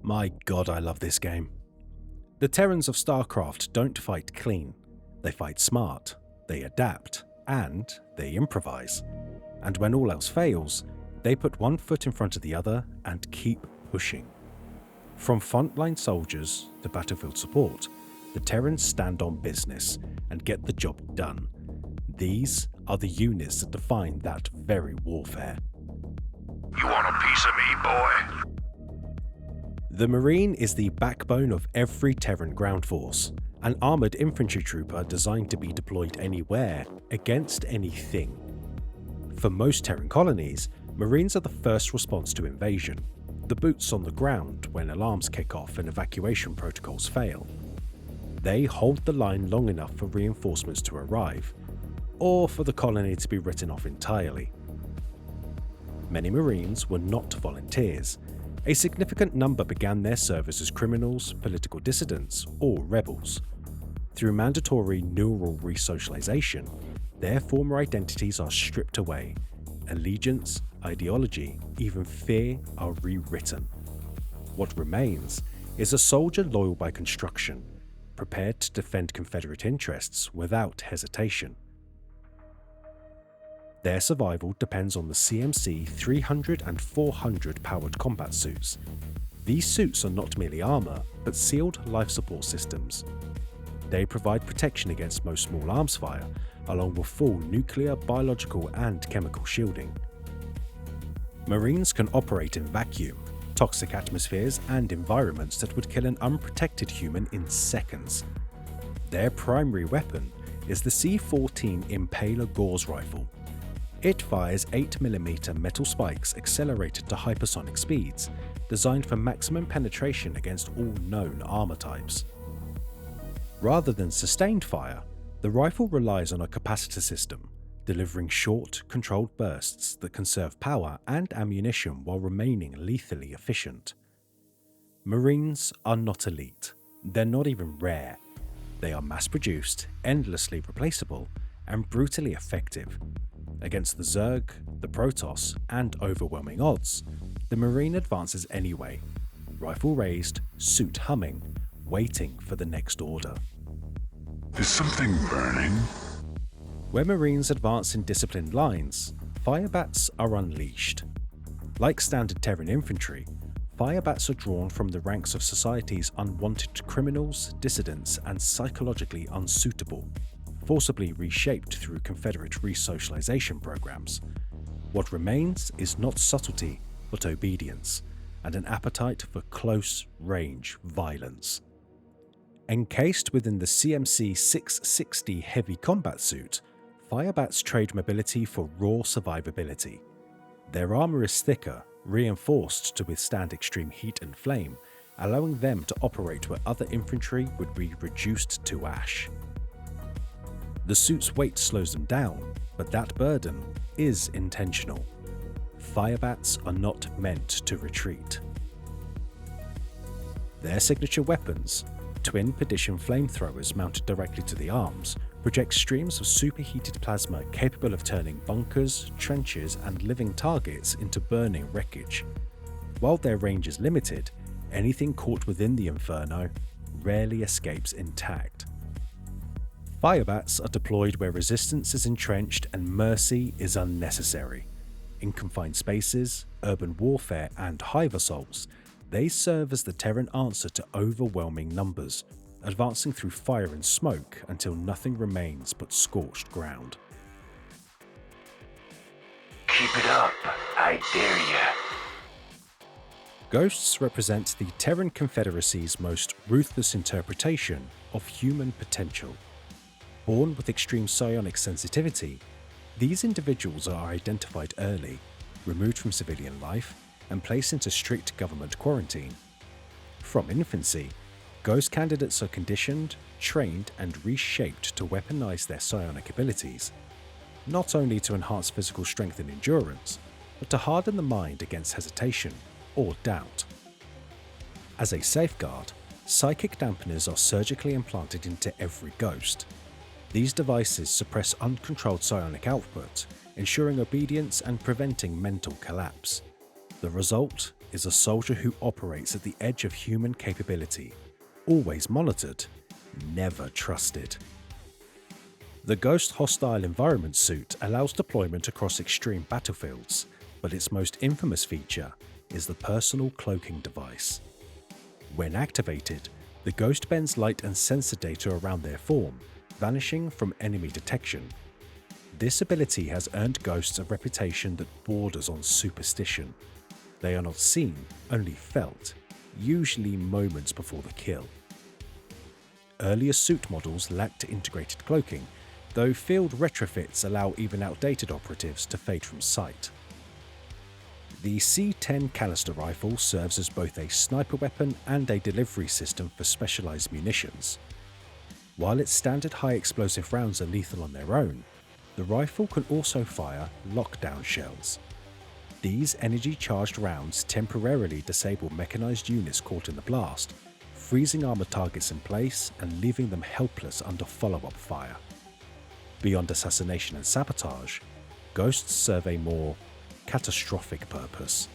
My god, I love this game. The Terrans of Starcraft don't fight clean. They fight smart, they adapt, and they improvise. And when all else fails, they put one foot in front of the other and keep pushing. From frontline soldiers to battlefield support, the Terrans stand on business and get the job done. These are the units that define that very warfare. You want a piece of me, boy? The Marine is the backbone of every Terran ground force, an armoured infantry trooper designed to be deployed anywhere, against anything. For most Terran colonies, Marines are the first response to invasion, the boots on the ground when alarms kick off and evacuation protocols fail. They hold the line long enough for reinforcements to arrive, or for the colony to be written off entirely. Many Marines were not volunteers. A significant number began their service as criminals, political dissidents, or rebels. Through mandatory neural resocialization, their former identities are stripped away. Allegiance, ideology, even fear are rewritten. What remains is a soldier loyal by construction, prepared to defend Confederate interests without hesitation. Their survival depends on the CMC 300 and 400 powered combat suits. These suits are not merely armour, but sealed life support systems. They provide protection against most small arms fire, along with full nuclear, biological and chemical shielding. Marines can operate in vacuum, toxic atmospheres and environments that would kill an unprotected human in seconds. Their primary weapon is the C-14 Impaler Gauss rifle. It fires 8mm metal spikes accelerated to hypersonic speeds, designed for maximum penetration against all known armor types. Rather than sustained fire, the rifle relies on a capacitor system, delivering short, controlled bursts that conserve power and ammunition while remaining lethally efficient. Marines are not elite. They're not even rare. They are mass-produced, endlessly replaceable, and brutally effective. Against the Zerg, the Protoss, and overwhelming odds, the Marine advances anyway, rifle raised, suit humming, waiting for the next order. Is something burning? Where Marines advance in disciplined lines, Firebats are unleashed. Like standard Terran infantry, Firebats are drawn from the ranks of society's unwanted criminals, dissidents, and psychologically unsuitable, forcibly reshaped through Confederate resocialization programs. What remains is not subtlety, but obedience, and an appetite for close-range violence. Encased within the CMC 660 heavy combat suit, Firebats trade mobility for raw survivability. Their armor is thicker, reinforced to withstand extreme heat and flame, allowing them to operate where other infantry would be reduced to ash. The suit's weight slows them down, but that burden is intentional. Firebats are not meant to retreat. Their signature weapons, twin perdition flamethrowers mounted directly to the arms, project streams of superheated plasma capable of turning bunkers, trenches, and living targets into burning wreckage. While their range is limited, anything caught within the inferno rarely escapes intact. Firebats are deployed where resistance is entrenched and mercy is unnecessary. In confined spaces, urban warfare, and hive assaults, they serve as the Terran answer to overwhelming numbers, advancing through fire and smoke until nothing remains but scorched ground. Keep it up, I dare ya. Ghosts represent the Terran Confederacy's most ruthless interpretation of human potential. Born with extreme psionic sensitivity, these individuals are identified early, removed from civilian life, and placed into strict government quarantine. From infancy, Ghost candidates are conditioned, trained, and reshaped to weaponize their psionic abilities, not only to enhance physical strength and endurance, but to harden the mind against hesitation or doubt. As a safeguard, psychic dampeners are surgically implanted into every ghost. These devices suppress uncontrolled psionic output, ensuring obedience and preventing mental collapse. The result is a soldier who operates at the edge of human capability, always monitored, never trusted. The Ghost Hostile Environment suit allows deployment across extreme battlefields, but its most infamous feature is the personal cloaking device. When activated, the Ghost bends light and sensor data around their form, vanishing from enemy detection. This ability has earned Ghosts a reputation that borders on superstition. They are not seen, only felt, usually moments before the kill. Earlier suit models lacked integrated cloaking, though field retrofits allow even outdated operatives to fade from sight. The C-10 canister rifle serves as both a sniper weapon and a delivery system for specialized munitions. While its standard high explosive rounds are lethal on their own, the rifle can also fire lockdown shells. These energy-charged rounds temporarily disable mechanized units caught in the blast, freezing armored targets in place and leaving them helpless under follow-up fire. Beyond assassination and sabotage, Ghosts serve a more catastrophic purpose.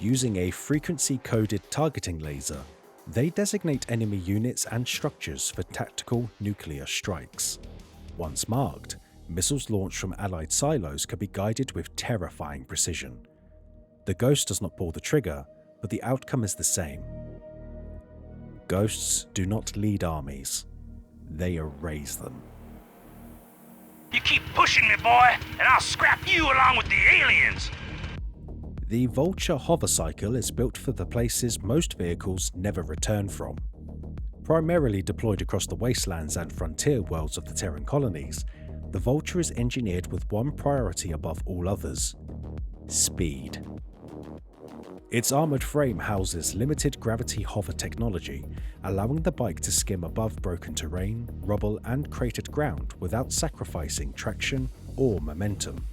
Using a frequency-coded targeting laser, they designate enemy units and structures for tactical nuclear strikes. Once marked, missiles launched from allied silos can be guided with terrifying precision. The Ghost does not pull the trigger, but the outcome is the same. Ghosts do not lead armies, they erase them. You keep pushing me, boy, and I'll scrap you along with the aliens! The Vulture hover cycle is built for the places most vehicles never return from. Primarily deployed across the wastelands and frontier worlds of the Terran colonies, the Vulture is engineered with one priority above all others: speed. Its armoured frame houses limited gravity hover technology, allowing the bike to skim above broken terrain, rubble and cratered ground without sacrificing traction or momentum.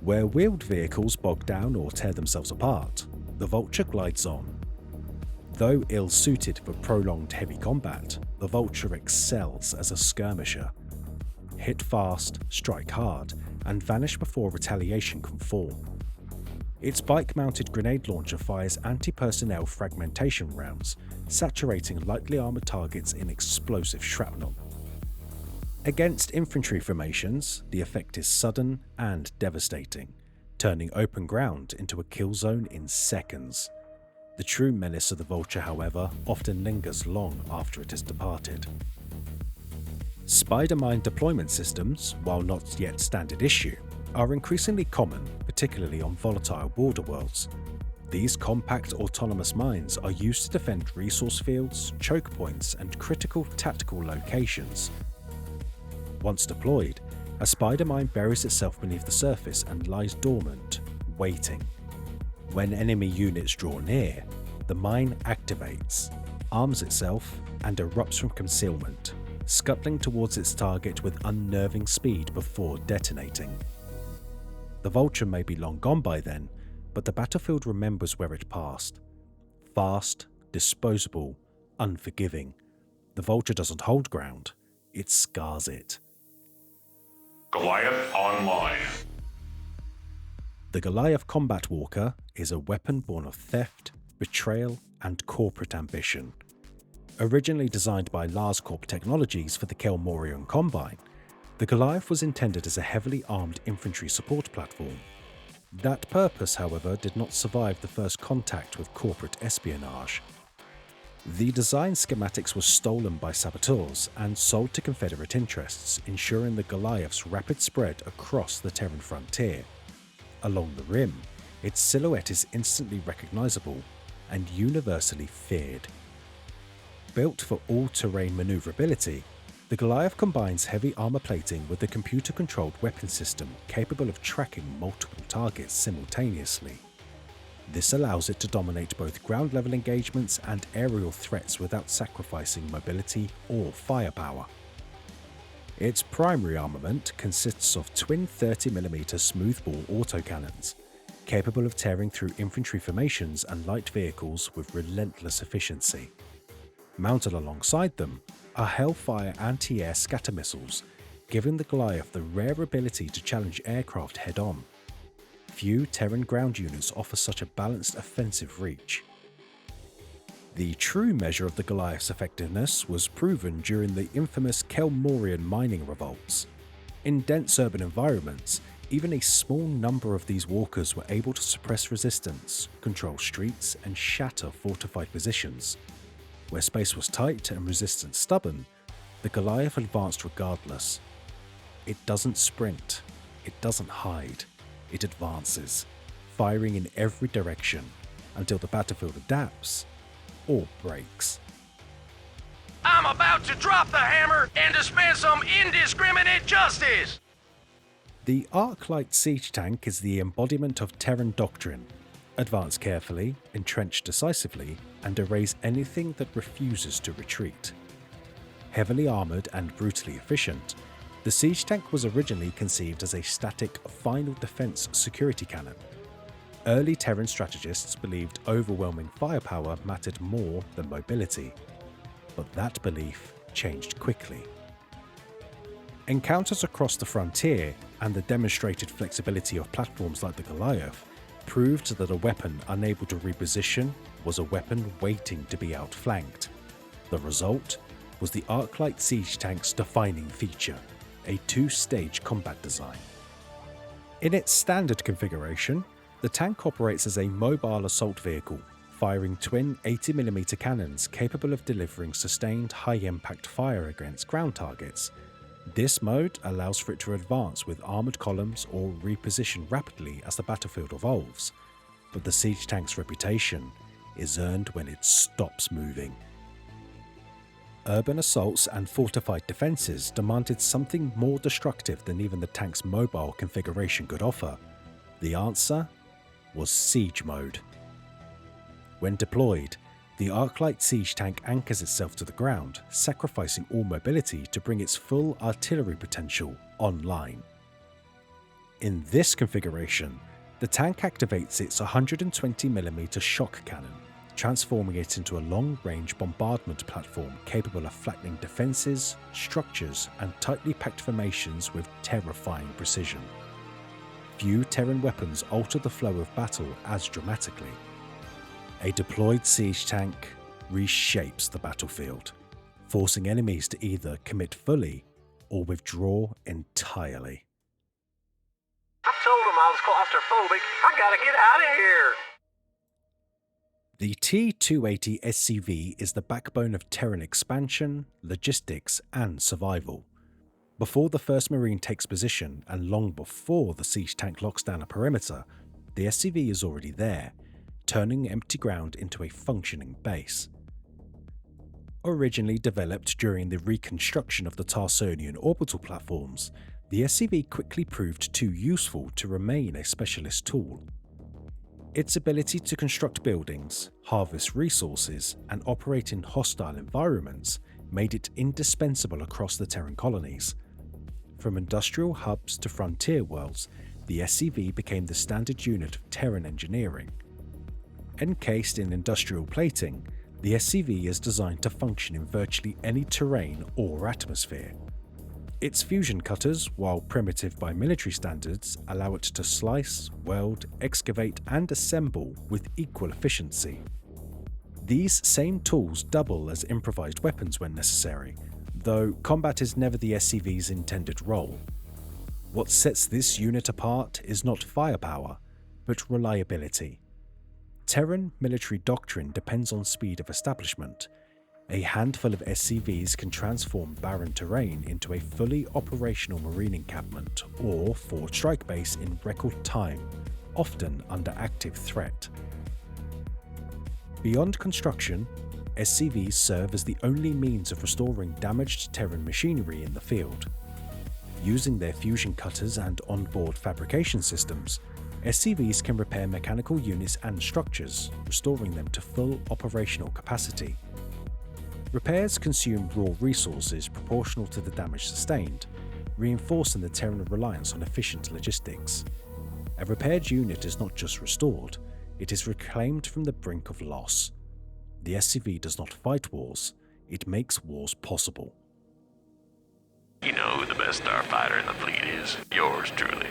Where wheeled vehicles bog down or tear themselves apart, the Vulture glides on. Though ill-suited for prolonged heavy combat, the Vulture excels as a skirmisher. Hit fast, strike hard, and vanish before retaliation can form. Its bike-mounted grenade launcher fires anti-personnel fragmentation rounds, saturating lightly armoured targets in explosive shrapnel. Against infantry formations, the effect is sudden and devastating, turning open ground into a kill zone in seconds. The true menace of the Vulture, however, often lingers long after it has departed. Spider-mine deployment systems, while not yet standard issue, are increasingly common, particularly on volatile border worlds. These compact autonomous mines are used to defend resource fields, choke points, and critical tactical locations. Once deployed, a spider mine buries itself beneath the surface and lies dormant, waiting. When enemy units draw near, the mine activates, arms itself, and erupts from concealment, scuttling towards its target with unnerving speed before detonating. The Vulture may be long gone by then, but the battlefield remembers where it passed. Fast, disposable, unforgiving. The Vulture doesn't hold ground, it scars it. Goliath online. The Goliath Combat Walker is a weapon born of theft, betrayal, and corporate ambition. Originally designed by LarsCorp Technologies for the Kelmorian Combine, the Goliath was intended as a heavily armed infantry support platform. That purpose, however, did not survive the first contact with corporate espionage. The design schematics were stolen by saboteurs and sold to Confederate interests, ensuring the Goliath's rapid spread across the Terran frontier. Along the rim, its silhouette is instantly recognizable and universally feared. Built for all-terrain maneuverability, the Goliath combines heavy armor plating with a computer-controlled weapon system capable of tracking multiple targets simultaneously. This allows it to dominate both ground-level engagements and aerial threats without sacrificing mobility or firepower. Its primary armament consists of twin 30mm smoothbore autocannons, capable of tearing through infantry formations and light vehicles with relentless efficiency. Mounted alongside them are Hellfire anti-air scatter missiles, giving the Goliath the rare ability to challenge aircraft head-on. Few Terran ground units offer such a balanced offensive reach. The true measure of the Goliath's effectiveness was proven during the infamous Kelmorian mining revolts. In dense urban environments, even a small number of these walkers were able to suppress resistance, control streets, and shatter fortified positions. Where space was tight and resistance stubborn, the Goliath advanced regardless. It doesn't sprint, it doesn't hide, it advances, firing in every direction until the battlefield adapts or breaks. I'm about to drop the hammer and dispense some indiscriminate justice! The Arc-Light siege tank is the embodiment of Terran doctrine. Advance carefully, entrench decisively, and erase anything that refuses to retreat. Heavily armoured and brutally efficient, the siege tank was originally conceived as a static final defence security cannon. Early Terran strategists believed overwhelming firepower mattered more than mobility, but that belief changed quickly. Encounters across the frontier and the demonstrated flexibility of platforms like the Goliath proved that a weapon unable to reposition was a weapon waiting to be outflanked. The result was the Arc-Light siege tank's defining feature, a two-stage combat design. In its standard configuration, the tank operates as a mobile assault vehicle, firing twin 80mm cannons capable of delivering sustained high-impact fire against ground targets. This mode allows for it to advance with armoured columns or reposition rapidly as the battlefield evolves, but the siege tank's reputation is earned when it stops moving. Urban assaults and fortified defences demanded something more destructive than even the tank's mobile configuration could offer. The answer was siege mode. When deployed, the Arc-Light siege tank anchors itself to the ground, sacrificing all mobility to bring its full artillery potential online. In this configuration, the tank activates its 120mm shock cannon, transforming it into a long-range bombardment platform capable of flattening defences, structures, and tightly packed formations with terrifying precision. Few Terran weapons alter the flow of battle as dramatically. A deployed siege tank reshapes the battlefield, forcing enemies to either commit fully or withdraw entirely. I told him I was claustrophobic. I gotta get out of here! The T-280 SCV is the backbone of Terran expansion, logistics, and survival. Before the first Marine takes position, and long before the siege tank locks down a perimeter, the SCV is already there, turning empty ground into a functioning base. Originally developed during the reconstruction of the Tarsonian orbital platforms, the SCV quickly proved too useful to remain a specialist tool. Its ability to construct buildings, harvest resources, and operate in hostile environments made it indispensable across the Terran colonies. From industrial hubs to frontier worlds, the SCV became the standard unit of Terran engineering. Encased in industrial plating, the SCV is designed to function in virtually any terrain or atmosphere. Its fusion cutters, while primitive by military standards, allow it to slice, weld, excavate, and assemble with equal efficiency. These same tools double as improvised weapons when necessary, though combat is never the SCV's intended role. What sets this unit apart is not firepower, but reliability. Terran military doctrine depends on speed of establishment. A handful of SCVs can transform barren terrain into a fully operational marine encampment or forward strike base in record time, often under active threat. Beyond construction, SCVs serve as the only means of restoring damaged Terran machinery in the field. Using their fusion cutters and onboard fabrication systems, SCVs can repair mechanical units and structures, restoring them to full operational capacity. Repairs consume raw resources proportional to the damage sustained, reinforcing the Terran reliance on efficient logistics. A repaired unit is not just restored, it is reclaimed from the brink of loss. The SCV does not fight wars, it makes wars possible. You know who the best starfighter in the fleet is? Yours truly.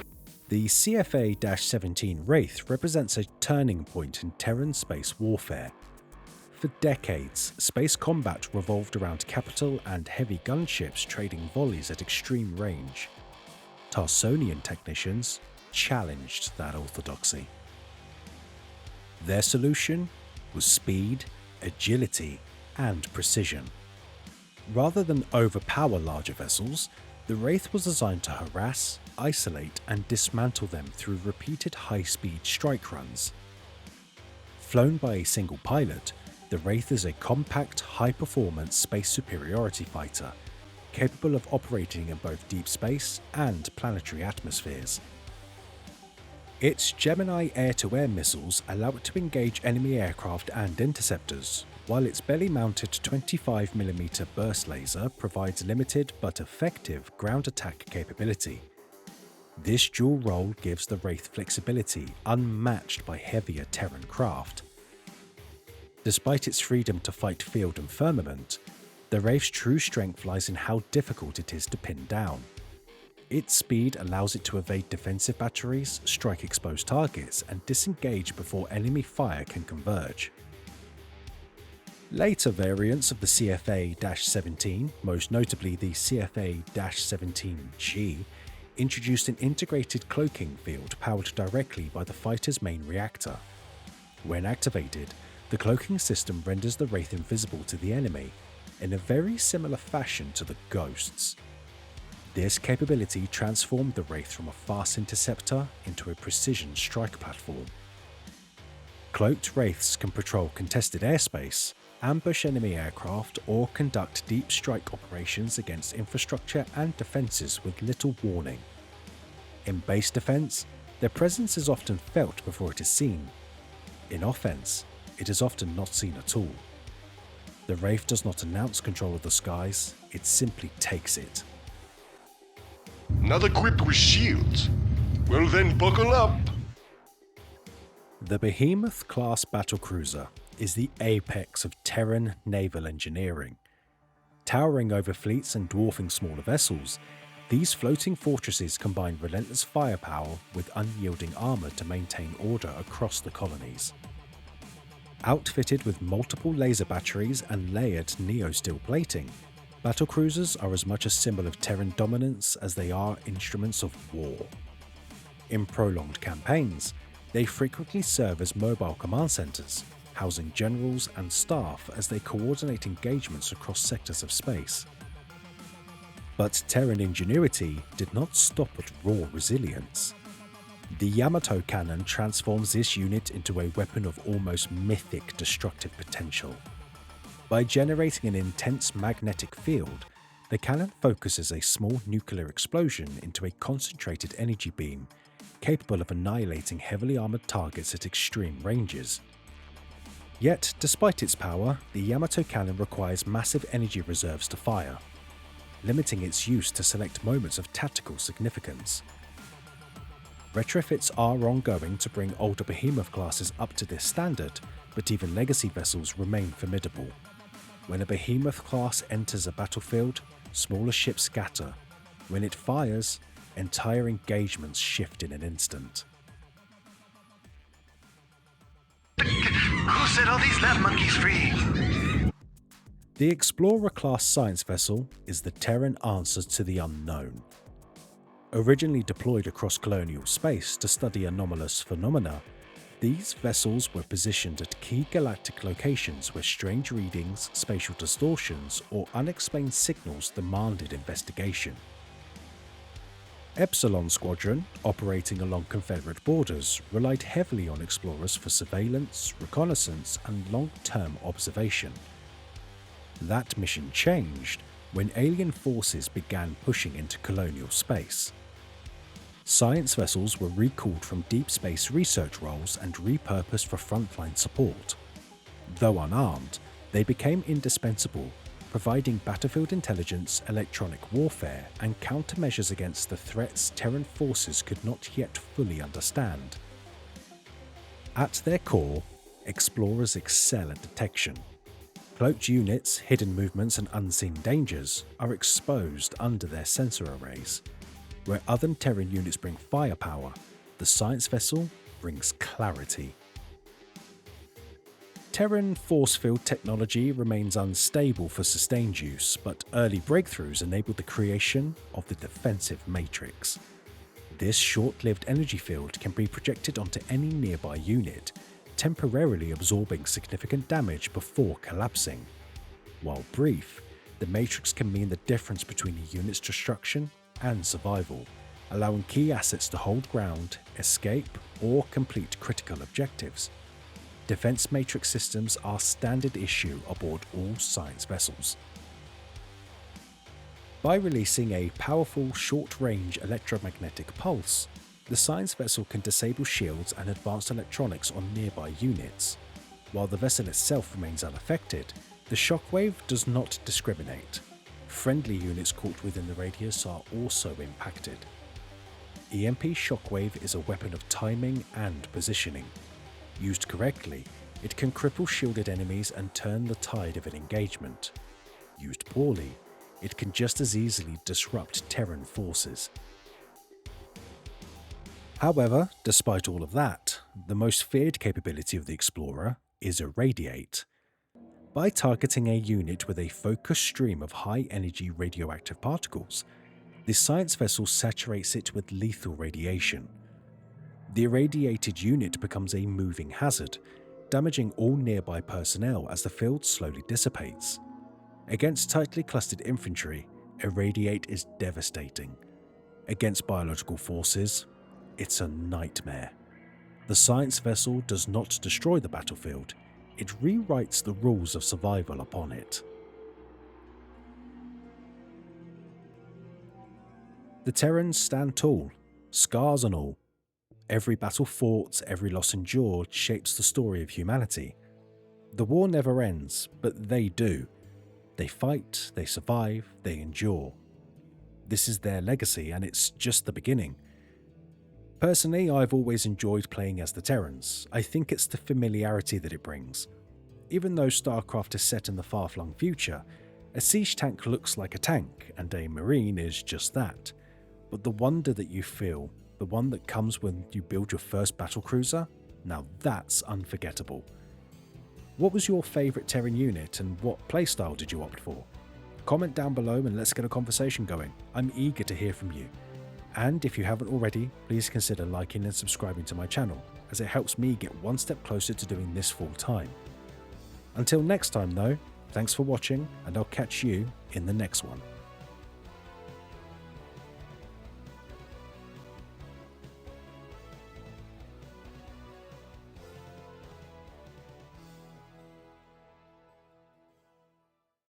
The CFA-17 Wraith represents a turning point in Terran space warfare. For decades, space combat revolved around capital and heavy gunships trading volleys at extreme range. Tarsonian technicians challenged that orthodoxy. Their solution was speed, agility, and precision. Rather than overpower larger vessels, the Wraith was designed to harass, isolate, and dismantle them through repeated high-speed strike runs. Flown by a single pilot, the Wraith is a compact, high-performance space superiority fighter, capable of operating in both deep space and planetary atmospheres. Its Gemini air-to-air missiles allow it to engage enemy aircraft and interceptors, while its belly-mounted 25mm burst laser provides limited but effective ground attack capability. This dual role gives the Wraith flexibility unmatched by heavier Terran craft. Despite its freedom to fight field and firmament, the Wraith's true strength lies in how difficult it is to pin down. Its speed allows it to evade defensive batteries, strike exposed targets, and disengage before enemy fire can converge. Later variants of the CFA-17, most notably the CFA-17G, introduced an integrated cloaking field powered directly by the fighter's main reactor. When activated, the cloaking system renders the Wraith invisible to the enemy, in a very similar fashion to the Ghosts. This capability transformed the Wraith from a fast interceptor into a precision strike platform. Cloaked Wraiths can patrol contested airspace, ambush enemy aircraft, or conduct deep strike operations against infrastructure and defences with little warning. In base defence, their presence is often felt before it is seen. In offence, it is often not seen at all. The Wraith does not announce control of the skies, it simply takes it. Not equipped with shields. Well then, buckle up. The Behemoth-class battlecruiser is the apex of Terran naval engineering. Towering over fleets and dwarfing smaller vessels, these floating fortresses combine relentless firepower with unyielding armour to maintain order across the colonies. Outfitted with multiple laser batteries and layered neo-steel plating, battlecruisers are as much a symbol of Terran dominance as they are instruments of war. In prolonged campaigns, they frequently serve as mobile command centres, housing generals and staff as they coordinate engagements across sectors of space. But Terran ingenuity did not stop at raw resilience. The Yamato cannon transforms this unit into a weapon of almost mythic destructive potential. By generating an intense magnetic field, the cannon focuses a small nuclear explosion into a concentrated energy beam, capable of annihilating heavily armoured targets at extreme ranges. Yet, despite its power, the Yamato cannon requires massive energy reserves to fire, limiting its use to select moments of tactical significance. Retrofits are ongoing to bring older Behemoth classes up to this standard, but even legacy vessels remain formidable. When a Behemoth class enters a battlefield, smaller ships scatter. When it fires, entire engagements shift in an instant. Who set all these lab monkeys free? The Explorer-class science vessel is the Terran answer to the unknown. Originally deployed across colonial space to study anomalous phenomena, these vessels were positioned at key galactic locations where strange readings, spatial distortions, or unexplained signals demanded investigation. Epsilon Squadron, operating along Confederate borders, relied heavily on explorers for surveillance, reconnaissance, and long-term observation. That mission changed when alien forces began pushing into colonial space. Science vessels were recalled from deep space research roles and repurposed for frontline support. Though unarmed, they became indispensable, providing battlefield intelligence, electronic warfare, and countermeasures against the threats Terran forces could not yet fully understand. At their core, explorers excel at detection. Cloaked units, hidden movements, and unseen dangers are exposed under their sensor arrays. Where other Terran units bring firepower, the science vessel brings clarity. Terran force field technology remains unstable for sustained use, but early breakthroughs enabled the creation of the defensive matrix. This short-lived energy field can be projected onto any nearby unit, temporarily absorbing significant damage before collapsing. While brief, the matrix can mean the difference between a unit's destruction and survival, allowing key assets to hold ground, escape, or complete critical objectives. Defense matrix systems are standard issue aboard all science vessels. By releasing a powerful short-range electromagnetic pulse, the science vessel can disable shields and advanced electronics on nearby units. While the vessel itself remains unaffected, the shockwave does not discriminate. Friendly units caught within the radius are also impacted. EMP shockwave is a weapon of timing and positioning. Used correctly, it can cripple shielded enemies and turn the tide of an engagement. Used poorly, it can just as easily disrupt Terran forces. However, despite all of that, the most feared capability of the Explorer is Irradiate. By targeting a unit with a focused stream of high-energy radioactive particles, the science vessel saturates it with lethal radiation. The irradiated unit becomes a moving hazard, damaging all nearby personnel as the field slowly dissipates. Against tightly clustered infantry, Irradiate is devastating. Against biological forces, it's a nightmare. The science vessel does not destroy the battlefield, it rewrites the rules of survival upon it. The Terrans stand tall, scars and all. Every battle fought, every loss endured shapes the story of humanity. The war never ends, but they do. They fight, they survive, they endure. This is their legacy, and it's just the beginning. Personally, I've always enjoyed playing as the Terrans. I think it's the familiarity that it brings. Even though Starcraft is set in the far-flung future, a siege tank looks like a tank, and a marine is just that. But the wonder that you feel, the one that comes when you build your first battlecruiser, now that's unforgettable. What was your favourite Terran unit and what playstyle did you opt for? Comment down below and let's get a conversation going. I'm eager to hear from you. And if you haven't already, please consider liking and subscribing to my channel, as it helps me get one step closer to doing this full time. Until next time though, thanks for watching and I'll catch you in the next one.